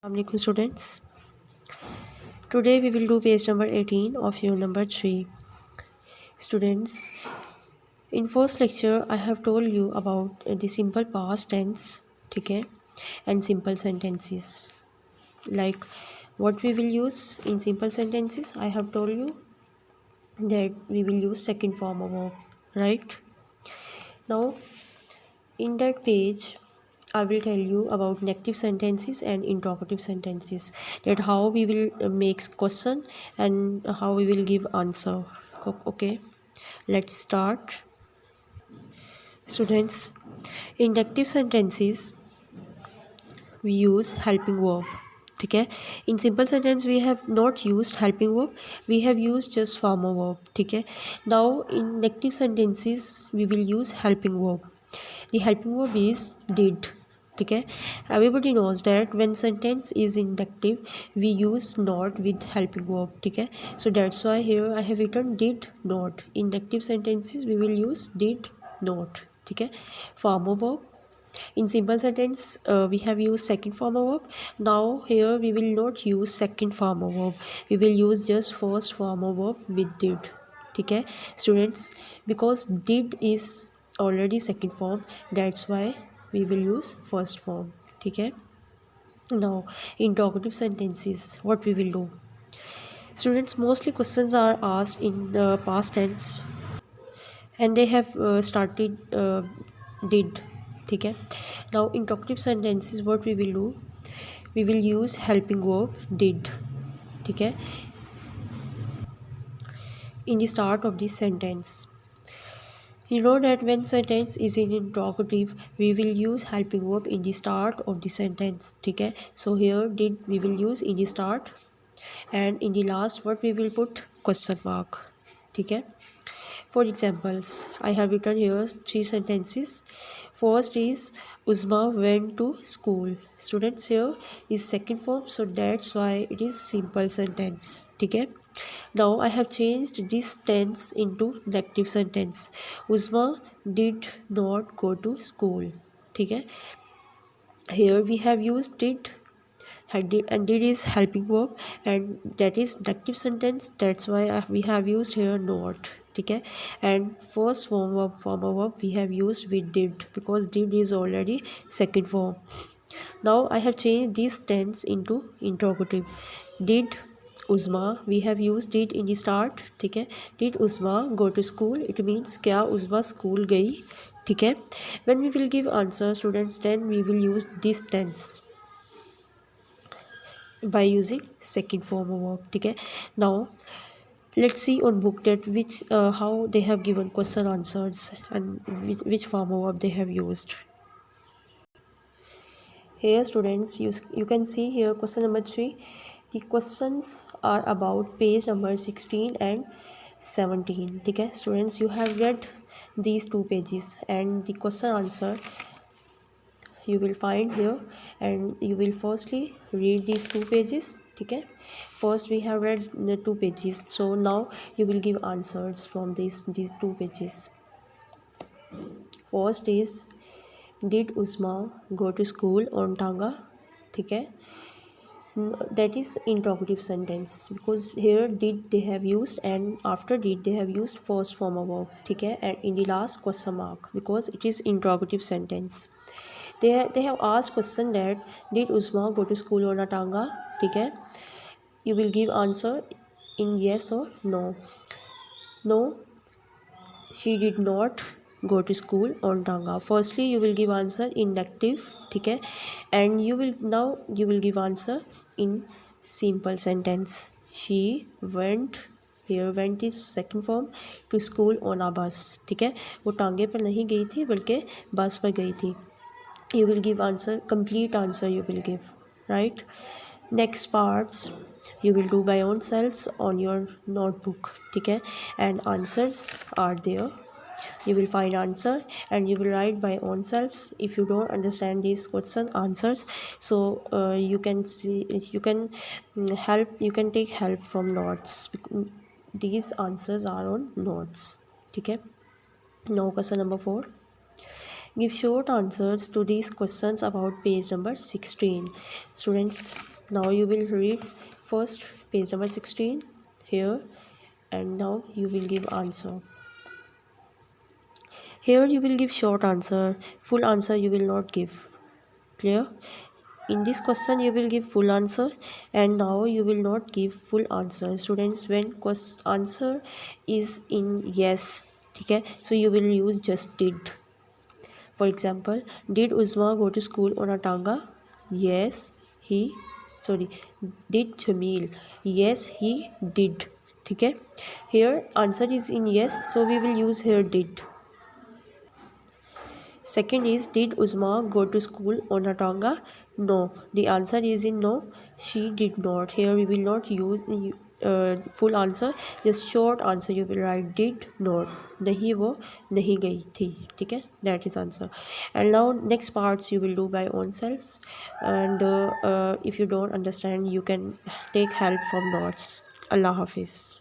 Assalamualaikum students. Today we will do page number 18 of unit number 3. Students, in first lecture I have told you about the simple past tense, okay, and simple sentences. Like what we will use in simple sentences, I have told you that we will use second form of verb, right? Now in that page I will tell you about negative sentences and interrogative sentences, that how we will make question and how we will give answer. Okay, let's start. Students, in negative sentences we use helping verb. Okay, in simple sentence we have not used helping verb, we have used just formal verb. Okay, now in negative sentences we will use helping verb. The helping verb is did. Okay, everybody knows that when sentence is inductive we use not with helping verb. Okay, so that's why here I have written did not. In inductive sentences we will use did not. Okay, formal verb. In simple sentence we have used second formal verb. Now here we will not use second formal verb, we will use just first formal verb with did. Okay students, because did is already second form, that's why we will use first form. Okay, now interrogative sentences, what we will do? Students, mostly questions are asked in the past tense and they have started did. Okay, now interrogative sentences, what we will do? We will use helping verb did. Okay, in the start of this sentence, you know that when sentence is in interrogative we will use helping verb in the start of the sentence. Okay, so here did we will use in the start, and in the last what we will put question mark. Okay, for examples I have written here three sentences. First is Uzma went to school. Students, here is second form, so that's why it is simple sentence. Okay, now I have changed this tense into negative sentence. Uzma did not go to school. Okay, here we have used did, and did is helping verb and that is negative sentence, that's why we have used here not. Okay, and first form of verb we have used with did because did is already second form. Now I have changed this tense into interrogative. Did Uzma, we have used did in the start. ठीक है, did Uzma go to school, it means क्या Uzma school गई. ठीक है, when we will give answer students, then we will use this tense by using second form of verb. ठीक है, now let's see on book that which how they have given question answers and which form of verb they have used. Here students, you can see here question number 3. The questions are about page number 16 and 17. ठीक है students, you have read these two pages and the question answer you will find here, and you will firstly read these two pages. ठीक है, first we have read the two pages, so now you will give answers from these two pages. First is did Uzma go to school on Tanga. ठीक है, that is interrogative sentence because here did they have used and after did they have used first form of verb. ठीक है, and in the last question mark because it is interrogative sentence. They have asked question that did Uzma go to school on a Tanga. ठीक है, you will give answer in yes or no. No, she did not go to school on Tanga. Firstly you will give answer in negative. ठीक है, and you will give answer in simple sentence. She went, here went is second form, to school on a bus. ठीक है, वो टांगे पर नहीं गई थी बल्कि बस पर गई थी. You will give answer, complete answer you will give, right? Next parts you will do by own selves on your notebook. ठीक है, and answers are there, you will find answer and you will write by own selves. If you don't understand these question answers, so you can see, you can you can take help from notes. These answers are on notes. ठीक है, now question number 4. Give short answers to these questions about page number 16. Students, now you will read first page number 16 here, and now you will give answer. Here you will give short answer, full answer you will not give. Clear? In this question you will give full answer, and now you will not give full answer. Students, when answer is in yes, okay, so you will use just did. For example, did Uzma go to school on a tanga? Yes, he. Sorry, did Jamil? Yes, he did. Okay. Here answer is in yes, so we will use here did. Second is, did Uzma go to school on a tanga? No. The answer is in no. She did not. Here we will not use full answer, just short answer you will write did not. नहीं वो नहीं गई थी. ठीक है, that is answer. And now next parts you will do by own selves, and if you don't understand you can take help from notes. Allah Hafiz.